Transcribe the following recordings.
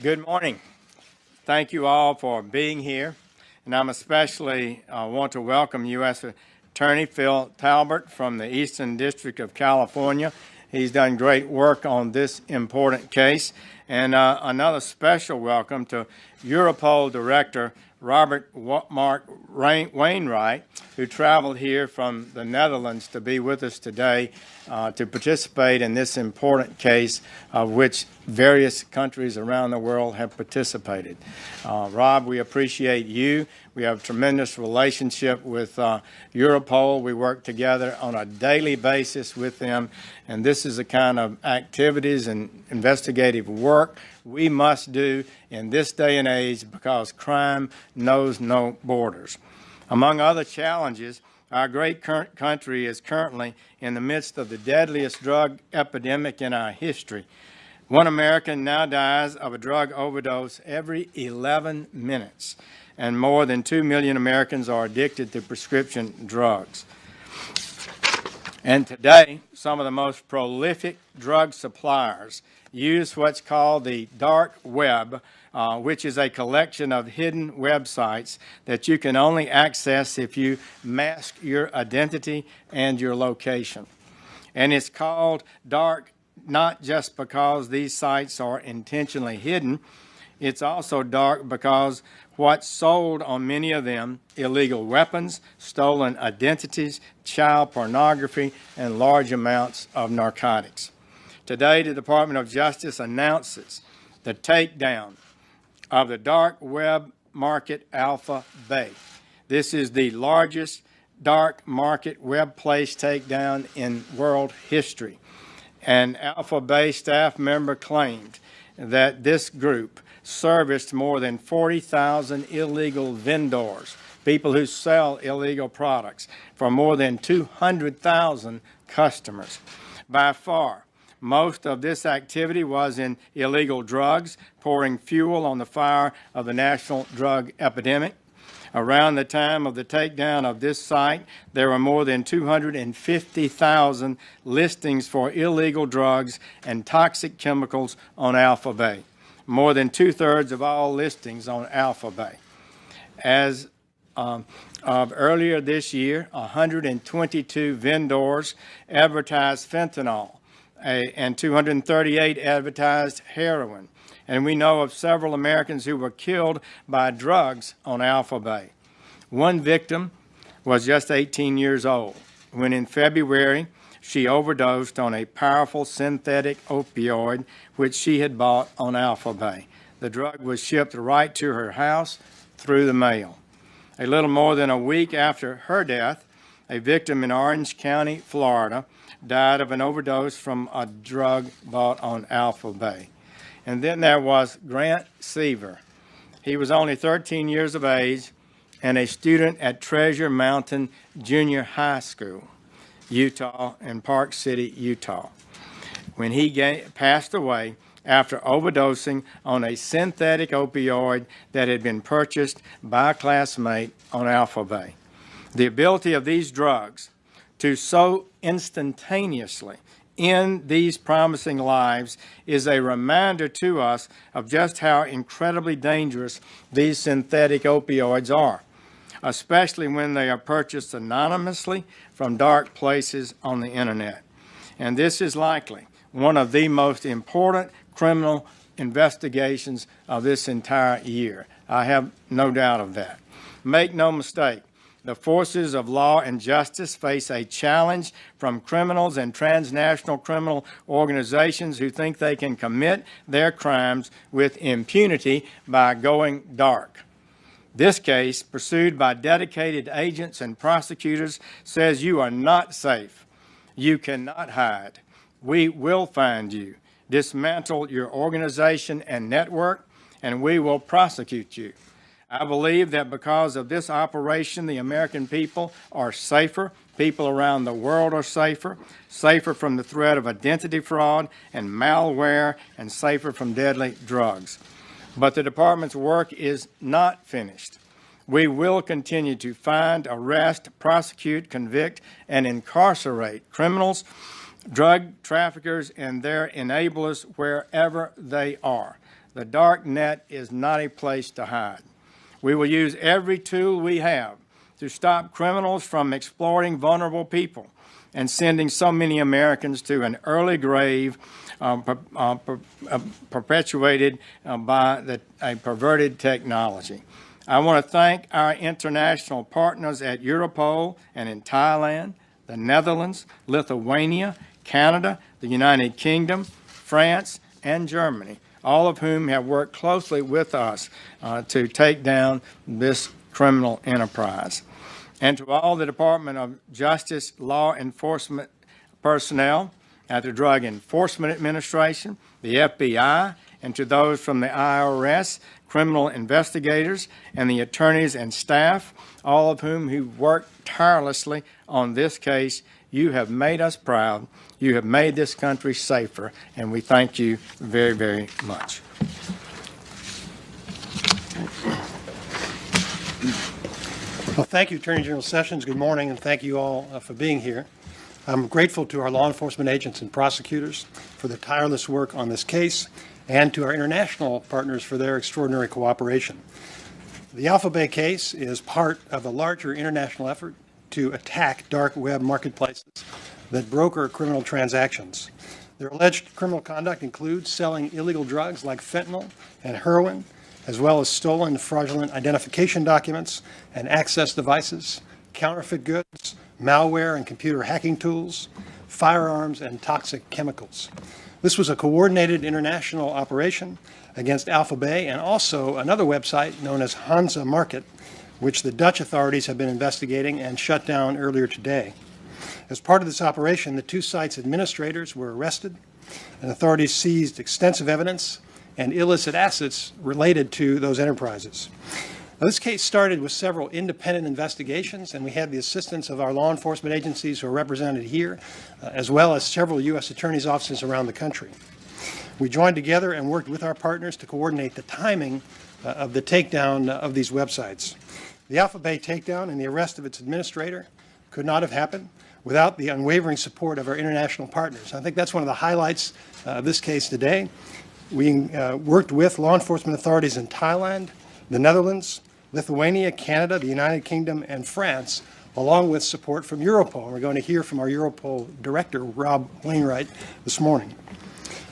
Good morning. Thank you all for being here, and I'm especially want to welcome U.S. Attorney Phil Talbert from the Eastern District of California. He's done great work on this important case, and another special welcome to Europol Director Robert Mark Wainwright, who traveled here from the Netherlands to be with us today to participate in this important case of which various countries around the world have participated. Rob, we appreciate you. We have a tremendous relationship with Europol. We work together on a daily basis with them, and this is the kind of activities and investigative work we must do in this day and age because crime knows no borders. Among other challenges, our great country is currently in the midst of the deadliest drug epidemic in our history. One American now dies of a drug overdose every 11 minutes, and more than 2 million Americans are addicted to prescription drugs. And today, some of the most prolific drug suppliers use what's called the dark web, which is a collection of hidden websites that you can only access if you mask your identity and your location. And it's called dark not just because these sites are intentionally hidden, it's also dark because what's sold on many of them, illegal weapons, stolen identities, child pornography, and large amounts of narcotics. Today, the Department of Justice announces the takedown of the dark web market Alpha Bay. This is the largest dark market web place takedown in world history. An Alpha Bay staff member claimed that this group serviced more than 40,000 illegal vendors, people who sell illegal products, for more than 200,000 customers. By far, most of this activity was in illegal drugs, pouring fuel on the fire of the national drug epidemic. Around the time of the takedown of this site, there were more than 250,000 listings for illegal drugs and toxic chemicals on Alpha Bay, more than two-thirds of all listings on Alpha Bay. As of earlier this year, 122 vendors advertised fentanyl, and 238 advertised heroin. And we know of several Americans who were killed by drugs on Alpha Bay. One victim was just 18 years old when in February she overdosed on a powerful synthetic opioid which she had bought on Alpha Bay. The drug was shipped right to her house through the mail. A little more than a week after her death, a victim in Orange County, Florida, died of an overdose from a drug bought on Alpha Bay. And then there was Grant Seaver. He was only 13 years of age and a student at Treasure Mountain Junior High School, Utah, in Park City, Utah, when he passed away after overdosing on a synthetic opioid that had been purchased by a classmate on Alpha Bay. The ability of these drugs to so instantaneously end these promising lives is a reminder to us of just how incredibly dangerous these synthetic opioids are, especially when they are purchased anonymously from dark places on the internet. And this is likely one of the most important criminal investigations of this entire year. I have no doubt of that. Make no mistake, the forces of law and justice face a challenge from criminals and transnational criminal organizations who think they can commit their crimes with impunity by going dark. This case, pursued by dedicated agents and prosecutors, says you are not safe. You cannot hide. We will find you, dismantle your organization and network, and we will prosecute you. I believe that because of this operation, the American people are safer. People around the world are safer from the threat of identity fraud and malware, and safer from deadly drugs. But the department's work is not finished. We will continue to find, arrest, prosecute, convict, and incarcerate criminals, drug traffickers, and their enablers wherever they are. The dark net is not a place to hide. We will use every tool we have to stop criminals from exploiting vulnerable people and sending so many Americans to an early grave perpetuated by a perverted technology. I want to thank our international partners at Europol and in Thailand, the Netherlands, Lithuania, Canada, the United Kingdom, France, and Germany, all of whom have worked closely with us to take down this criminal enterprise. And to all the Department of Justice law enforcement personnel at the Drug Enforcement Administration, the FBI, and to those from the IRS, criminal investigators, and the attorneys and staff, all of whom who worked tirelessly on this case. You have made us proud. You have made this country safer, and we thank you very, very much. Well, thank you, Attorney General Sessions. Good morning, and thank you all for being here. I'm grateful to our law enforcement agents and prosecutors for their tireless work on this case, and to our international partners for their extraordinary cooperation. The Alpha Bay case is part of a larger international effort to attack dark web marketplaces that broker criminal transactions. Their alleged criminal conduct includes selling illegal drugs like fentanyl and heroin, as well as stolen fraudulent identification documents and access devices, counterfeit goods, malware and computer hacking tools, firearms, and toxic chemicals. This was a coordinated international operation against Alpha Bay and also another website known as Hansa Market, which the Dutch authorities have been investigating and shut down earlier today. As part of this operation, the two sites' administrators were arrested, and authorities seized extensive evidence and illicit assets related to those enterprises. Now, this case started with several independent investigations, and we had the assistance of our law enforcement agencies who are represented here, as well as several U.S. attorneys' offices around the country. We joined together and worked with our partners to coordinate the timing of the takedown of these websites. The Alpha Bay takedown and the arrest of its administrator could not have happened without the unwavering support of our international partners. I think that's one of the highlights of this case today. We worked with law enforcement authorities in Thailand, the Netherlands, Lithuania, Canada, the United Kingdom, and France, along with support from Europol. We're going to hear from our Europol director, Rob Wainwright, this morning.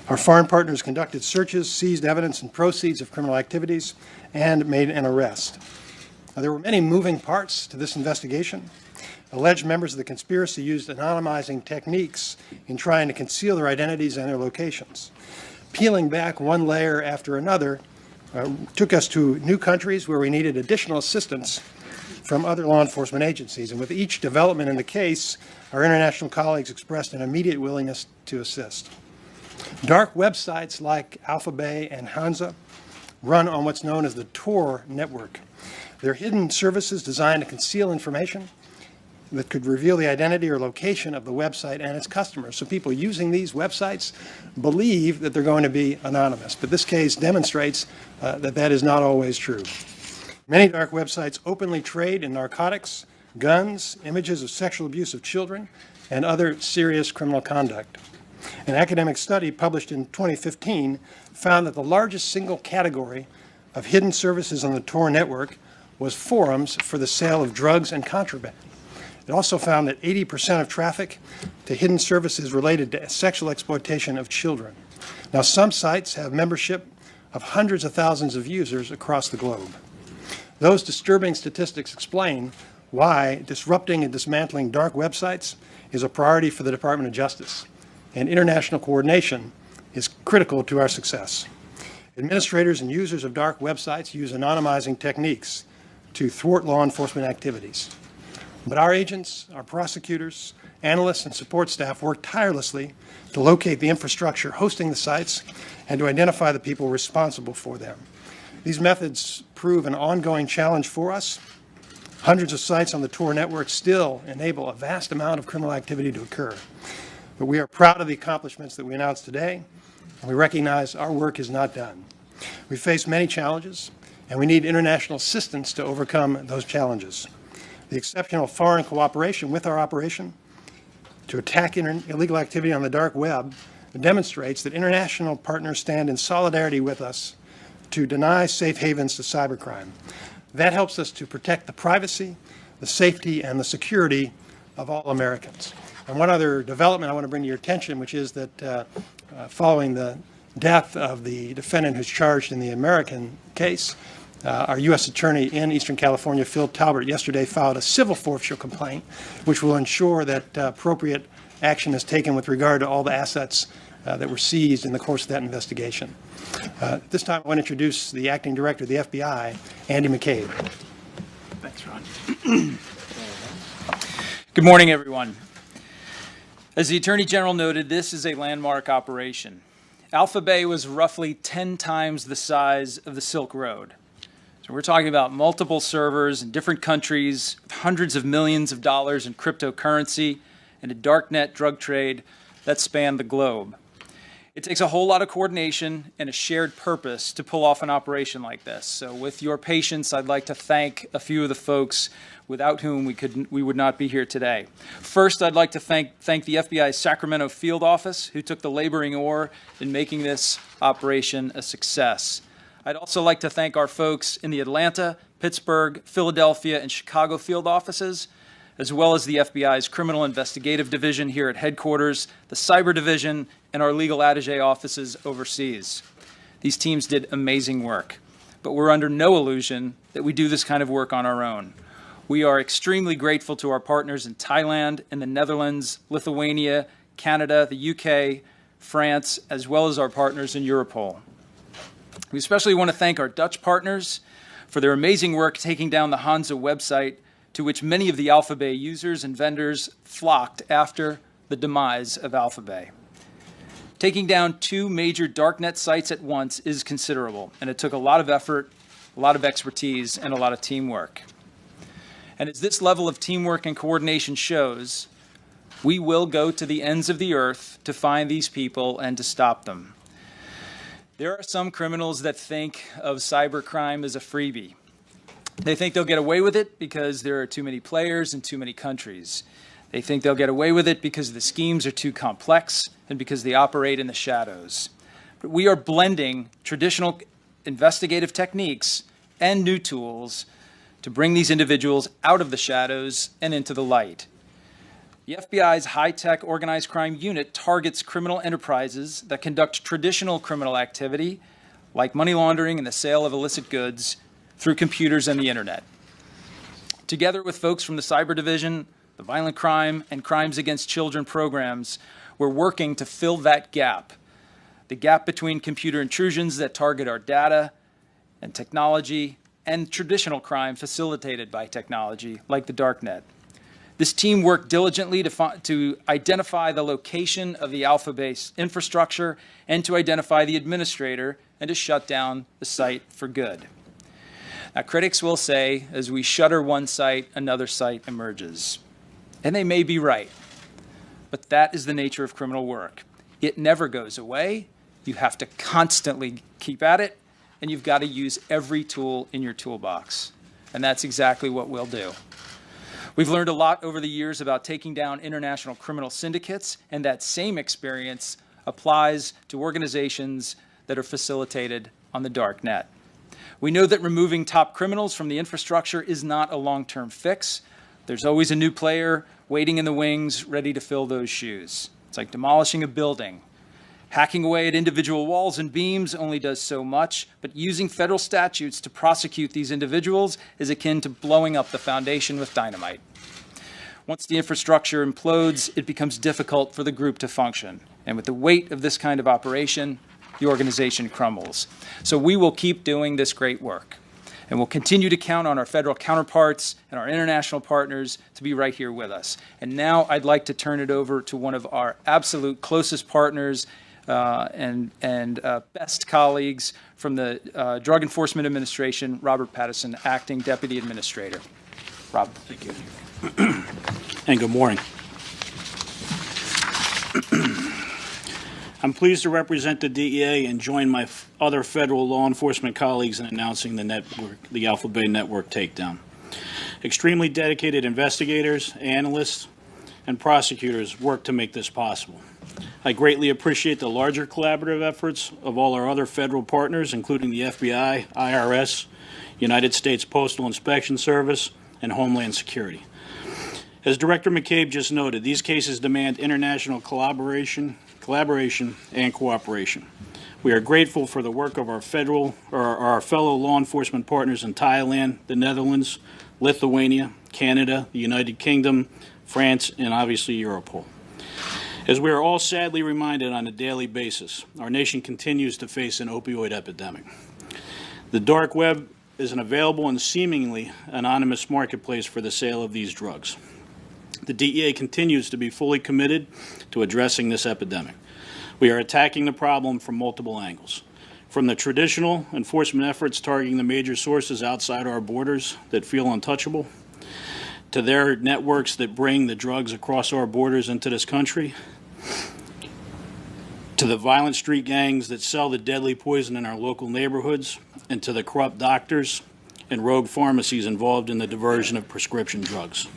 Our foreign partners conducted searches, seized evidence and proceeds of criminal activities, and made an arrest. Now, there were many moving parts to this investigation. Alleged members of the conspiracy used anonymizing techniques in trying to conceal their identities and their locations. Peeling back one layer after another took us to new countries where we needed additional assistance from other law enforcement agencies. And with each development in the case, our international colleagues expressed an immediate willingness to assist. Dark websites like Alpha Bay and Hansa run on what's known as the Tor network. They're hidden services designed to conceal information that could reveal the identity or location of the website and its customers. So people using these websites believe that they're going to be anonymous. But this case demonstrates that that is not always true. Many dark websites openly trade in narcotics, guns, images of sexual abuse of children, and other serious criminal conduct. An academic study published in 2015 found that the largest single category of hidden services on the Tor network was forums for the sale of drugs and contraband. It also found that 80% of traffic to hidden services related to sexual exploitation of children. Now, some sites have membership of hundreds of thousands of users across the globe. Those disturbing statistics explain why disrupting and dismantling dark websites is a priority for the Department of Justice, and international coordination is critical to our success. Administrators and users of dark websites use anonymizing techniques to thwart law enforcement activities. But our agents, our prosecutors, analysts, and support staff work tirelessly to locate the infrastructure hosting the sites and to identify the people responsible for them. These methods prove an ongoing challenge for us. Hundreds of sites on the Tor network still enable a vast amount of criminal activity to occur. But we are proud of the accomplishments that we announced today, and we recognize our work is not done. We face many challenges, and we need international assistance to overcome those challenges. The exceptional foreign cooperation with our operation to attack illegal activity on the dark web demonstrates that international partners stand in solidarity with us to deny safe havens to cybercrime. That helps us to protect the privacy, the safety, and the security of all Americans. And one other development I want to bring to your attention, which is that following the death of the defendant who's charged in the American case, our U.S. Attorney in Eastern California, Phil Talbert, yesterday filed a civil forfeiture complaint, which will ensure that appropriate action is taken with regard to all the assets that were seized in the course of that investigation. This time I want to introduce the Acting Director of the FBI, Andy McCabe. Thanks, Ron. Good morning, everyone. As the Attorney General noted, this is a landmark operation. Alpha Bay was roughly 10 times the size of the Silk Road. So we're talking about multiple servers in different countries, hundreds of millions of dollars in cryptocurrency, and a darknet drug trade that spanned the globe. It takes a whole lot of coordination and a shared purpose to pull off an operation like this. So with your patience, I'd like to thank a few of the folks without whom we would not be here today. First, I'd like to thank the FBI's Sacramento field office, who took the laboring oar in making this operation a success. I'd also like to thank our folks in the Atlanta, Pittsburgh, Philadelphia, and Chicago field offices, as well as the FBI's Criminal Investigative Division here at headquarters, the Cyber Division, and our legal attaché offices overseas. These teams did amazing work, but we're under no illusion that we do this kind of work on our own. We are extremely grateful to our partners in Thailand, in the Netherlands, Lithuania, Canada, the UK, France, as well as our partners in Europol. We especially want to thank our Dutch partners for their amazing work taking down the Hansa website, to which many of the Alpha Bay users and vendors flocked after the demise of Alpha Bay. Taking down 2 major darknet sites at once is considerable, and it took a lot of effort, a lot of expertise, and a lot of teamwork. And as this level of teamwork and coordination shows, we will go to the ends of the earth to find these people and to stop them. There are some criminals that think of cybercrime as a freebie. They think they'll get away with it because there are too many players in too many countries. They think they'll get away with it because the schemes are too complex and because they operate in the shadows. But we are blending traditional investigative techniques and new tools to bring these individuals out of the shadows and into the light. The FBI's high-tech organized crime unit targets criminal enterprises that conduct traditional criminal activity, like money laundering and the sale of illicit goods, through computers and the internet. Together with folks from the Cyber Division, the Violent Crime, and Crimes Against Children programs, we're working to fill that gap, the gap between computer intrusions that target our data and technology and traditional crime facilitated by technology, like the darknet. This team worked diligently to identify the location of the Alpha Bay infrastructure and to identify the administrator and to shut down the site for good. Now, critics will say, as we shutter one site, another site emerges. And they may be right, but that is the nature of criminal work. It never goes away. You have to constantly keep at it, and you've got to use every tool in your toolbox. And that's exactly what we'll do. We've learned a lot over the years about taking down international criminal syndicates, and that same experience applies to organizations that are facilitated on the dark net. We know that removing top criminals from the infrastructure is not a long-term fix. There's always a new player waiting in the wings, ready to fill those shoes. It's like demolishing a building. Hacking away at individual walls and beams only does so much, but using federal statutes to prosecute these individuals is akin to blowing up the foundation with dynamite. Once the infrastructure implodes, it becomes difficult for the group to function. And with the weight of this kind of operation, the organization crumbles. So we will keep doing this great work. And we'll continue to count on our federal counterparts and our international partners to be right here with us. And now I'd like to turn it over to one of our absolute closest partners and best colleagues from the Drug Enforcement Administration, Robert Pattison, Acting Deputy Administrator. Rob. Thank you. And good morning. I'm pleased to represent the DEA and join my other federal law enforcement colleagues in announcing the Alpha Bay network takedown. Extremely dedicated investigators, analysts, and prosecutors worked to make this possible. I greatly appreciate the larger collaborative efforts of all our other federal partners, including the FBI, IRS, United States Postal Inspection Service, and Homeland Security. As Director McCabe just noted, these cases demand international collaboration, and cooperation. We are grateful for the work of our fellow law enforcement partners in Thailand, the Netherlands, Lithuania, Canada, the United Kingdom, France, and obviously Europol. As we are all sadly reminded on a daily basis, our nation continues to face an opioid epidemic. The dark web is an available and seemingly anonymous marketplace for the sale of these drugs. The DEA continues to be fully committed to addressing this epidemic. We are attacking the problem from multiple angles, from the traditional enforcement efforts targeting the major sources outside our borders that feel untouchable, to their networks that bring the drugs across our borders into this country, to the violent street gangs that sell the deadly poison in our local neighborhoods, and to the corrupt doctors and rogue pharmacies involved in the diversion of prescription drugs.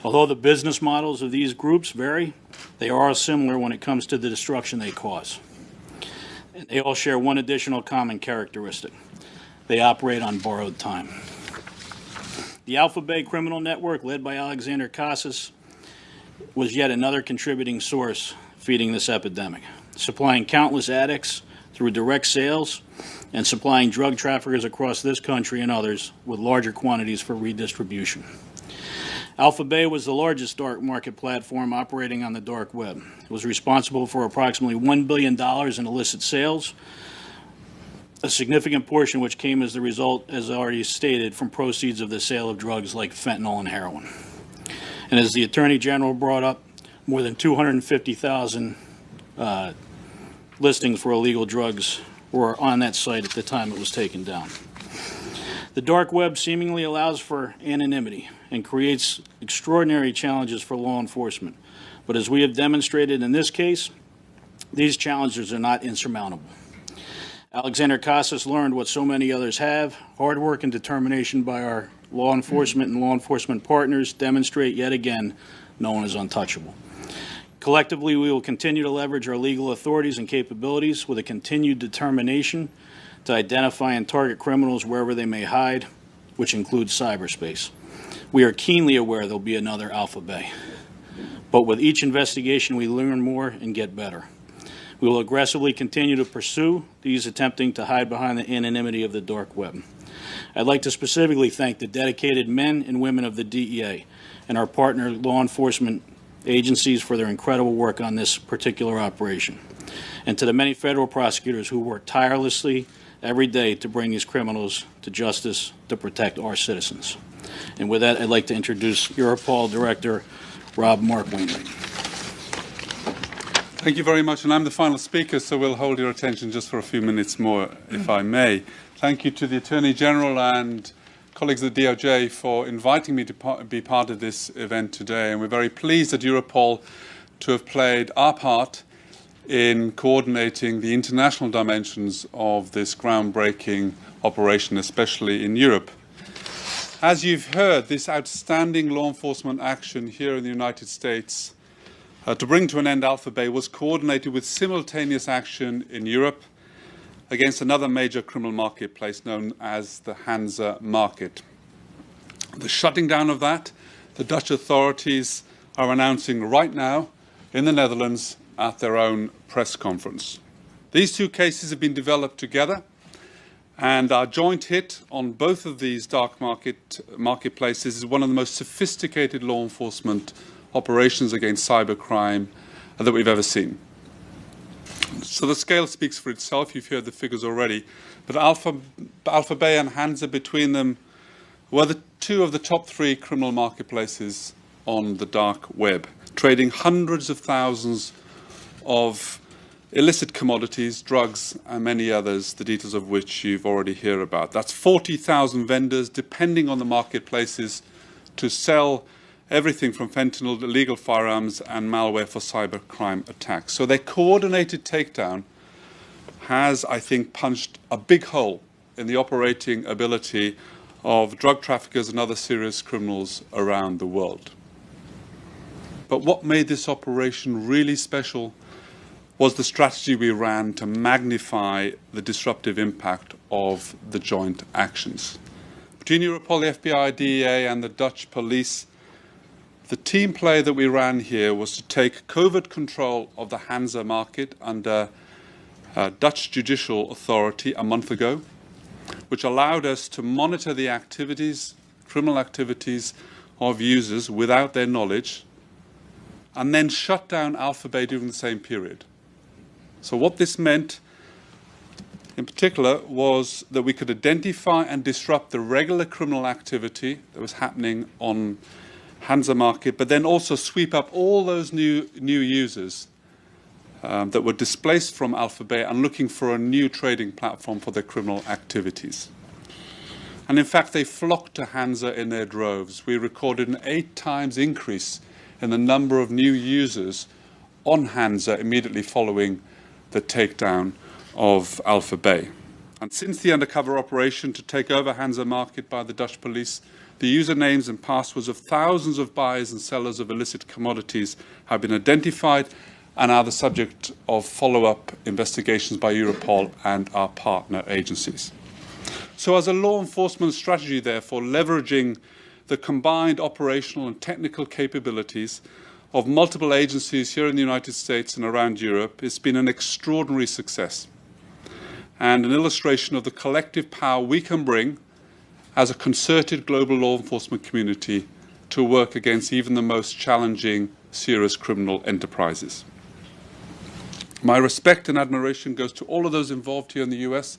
Although the business models of these groups vary, they are all similar when it comes to the destruction they cause. And they all share one additional common characteristic. They operate on borrowed time. The Alpha Bay criminal network, led by Alexander Casas, was yet another contributing source feeding this epidemic, supplying countless addicts through direct sales and supplying drug traffickers across this country and others with larger quantities for redistribution. Alpha Bay was the largest dark market platform operating on the dark web. It was responsible for approximately $1 billion in illicit sales, a significant portion which came as the result, as already stated, from proceeds of the sale of drugs like fentanyl and heroin. And as the Attorney General brought up, more than 250,000 listings for illegal drugs were on that site at the time it was taken down. The dark web seemingly allows for anonymity and creates extraordinary challenges for law enforcement. But as we have demonstrated in this case, these challenges are not insurmountable. Alexander Casas learned what so many others have. Hard work and determination by our law enforcement and law enforcement partners demonstrate yet again no one is untouchable. Collectively, we will continue to leverage our legal authorities and capabilities with a continued determination to identify and target criminals wherever they may hide, which includes cyberspace. We are keenly aware there'll be another Alpha Bay. But with each investigation, we learn more and get better. We will aggressively continue to pursue these attempting to hide behind the anonymity of the dark web. I'd like to specifically thank the dedicated men and women of the DEA and our partner law enforcement agencies for their incredible work on this particular operation, and to the many federal prosecutors who work tirelessly every day to bring these criminals to justice to protect our citizens. And with that, I'd like to introduce Europol Director Rob Mark Wainwright. Thank you very much, and I'm the final speaker, so we'll hold your attention just for a few minutes more, if I may. Thank you to the Attorney General and colleagues at the DOJ for inviting me to be part of this event today, and we're very pleased at Europol to have played our part in coordinating the international dimensions of this groundbreaking operation, especially in Europe. As you've heard, this outstanding law enforcement action here in the United States to bring to an end Alpha Bay was coordinated with simultaneous action in Europe against another major criminal marketplace known as the Hansa market. The shutting down of that, the Dutch authorities are announcing right now in the Netherlands at their own press conference. These two cases have been developed together, and our joint hit on both of these dark marketplaces is one of the most sophisticated law enforcement operations against cybercrime that we've ever seen. So the scale speaks for itself. You've heard the figures already. But Alpha Bay and Hansa between them were the two of the top three criminal marketplaces on the dark web, trading hundreds of thousands of illicit commodities, drugs, and many others, the details of which you've already heard about. That's 40,000 vendors, depending on the marketplaces, to sell everything from fentanyl to illegal firearms and malware for cybercrime attacks. So their coordinated takedown has, I think, punched a big hole in the operating ability of drug traffickers and other serious criminals around the world. But what made this operation really special was the strategy we ran to magnify the disruptive impact of the joint actions. Between Europol, the FBI, DEA, and the Dutch police, the team play that we ran here was to take covert control of the Hansa market under Dutch judicial authority a month ago, which allowed us to monitor the activities, criminal activities of users without their knowledge, and then shut down Alphabet during the same period. So what this meant, in particular, was that we could identify and disrupt the regular criminal activity that was happening on Hansa market, but then also sweep up all those new users that were displaced from Alphabet and looking for a new trading platform for their criminal activities. And in fact, they flocked to Hansa in their droves. We recorded an 8 times increase in the number of new users on Hansa immediately following the takedown of Alphabet. And since the undercover operation to take over Hansa market by the Dutch police, the usernames and passwords of thousands of buyers and sellers of illicit commodities have been identified and are the subject of follow-up investigations by Europol and our partner agencies. So as a law enforcement strategy, therefore, leveraging the combined operational and technical capabilities of multiple agencies here in the United States and around Europe, it's been an extraordinary success and an illustration of the collective power we can bring as a concerted global law enforcement community to work against even the most challenging, serious criminal enterprises. My respect and admiration goes to all of those involved here in the US,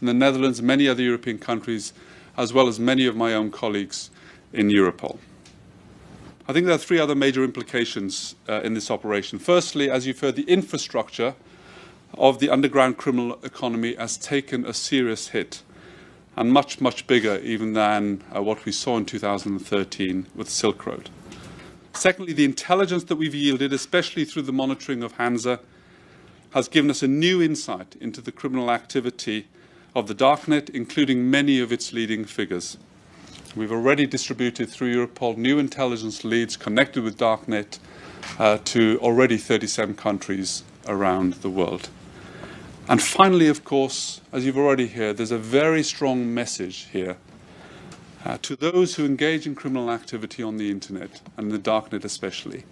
in the Netherlands, and many other European countries, as well as many of my own colleagues in Europol. I think there are 3 other major implications in this operation. Firstly, as you've heard, the infrastructure of the underground criminal economy has taken a serious hit, and much, much bigger even than what we saw in 2013 with Silk Road. Secondly, the intelligence that we've yielded, especially through the monitoring of Hansa, has given us a new insight into the criminal activity of the darknet, including many of its leading figures. We've already distributed through Europol new intelligence leads connected with darknet to already 37 countries around the world. And finally, of course, as you've already heard, there's a very strong message here to those who engage in criminal activity on the internet, and the darknet especially,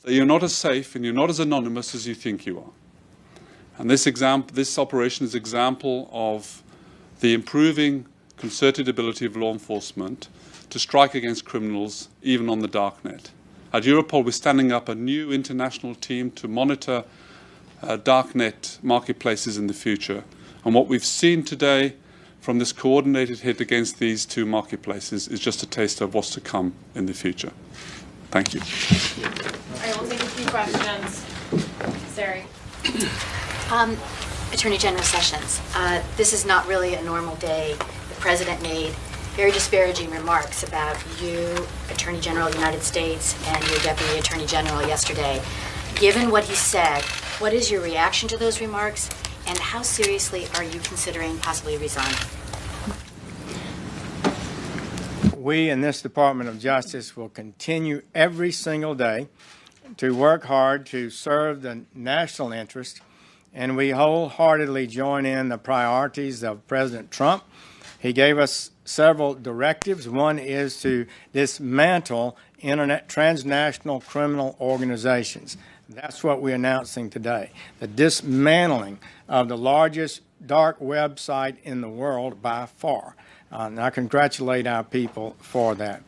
that you're not as safe and you're not as anonymous as you think you are. And this operation is an example of the improving concerted ability of law enforcement to strike against criminals, even on the darknet. At Europol, we're standing up a new international team to monitor darknet marketplaces in the future. And what we've seen today from this coordinated hit against these 2 marketplaces is just a taste of what's to come in the future. Thank you. All right, we'll take a few questions. Sari. Attorney General Sessions, this is not really a normal day. The President made very disparaging remarks about you, Attorney General of the United States, and your Deputy Attorney General yesterday. Given what he said, what is your reaction to those remarks, and how seriously are you considering possibly resigning? We in this Department of Justice will continue every single day to work hard to serve the national interest, and we wholeheartedly join in the priorities of President Trump. He gave us several directives. One is to dismantle transnational criminal organizations. That's what we're announcing today, the dismantling of the largest dark website in the world by far. And I congratulate our people for that.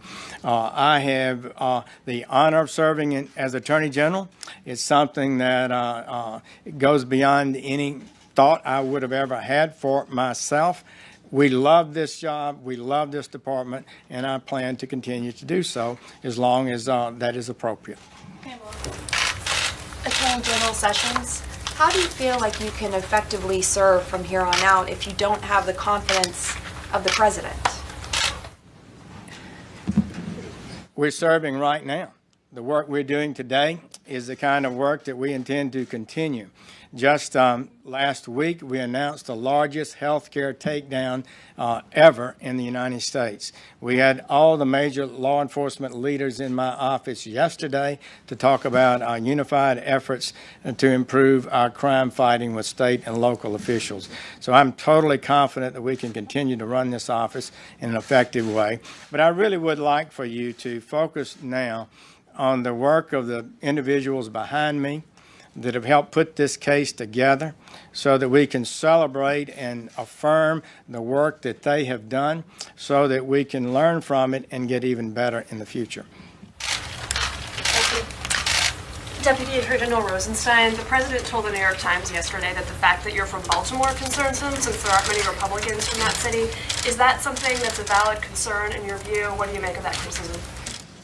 I have the honor of serving as Attorney General. It's something that goes beyond any thought I would have ever had for myself. We love this job, we love this department, and I plan to continue to do so as long as that is appropriate. Okay, well, Attorney General Sessions, how do you feel like you can effectively serve from here on out if you don't have the confidence of the President? We're serving right now. The work we're doing today is the kind of work that we intend to continue. Just last week, we announced the largest healthcare takedown ever in the United States. We had all the major law enforcement leaders in my office yesterday to talk about our unified efforts to improve our crime fighting with state and local officials. So I'm totally confident that we can continue to run this office in an effective way. But I really would like for you to focus now on the work of the individuals behind me that have helped put this case together so that we can celebrate and affirm the work that they have done so that we can learn from it and get even better in the future. Thank you. Deputy Attorney General Rosenstein, the President told the New York Times yesterday that the fact that you're from Baltimore concerns him since there aren't many Republicans from that city. Is that something that's a valid concern in your view? What do you make of that criticism?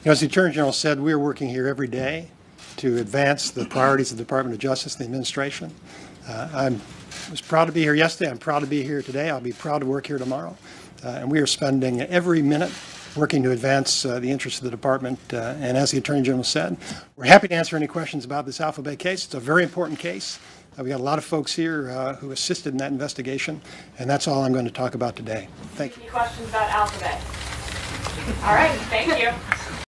As the Attorney General said, we're working here every day to advance the priorities of the Department of Justice and the administration. I was proud to be here yesterday. I'm proud to be here today. I'll be proud to work here tomorrow. And we are spending every minute working to advance the interests of the department. And as the Attorney General said, we're happy to answer any questions about this Alpha Bay case. It's a very important case. We got a lot of folks here who assisted in that investigation, and that's all I'm going to talk about today. Thank you. Any questions about Alpha Bay? All right, thank you.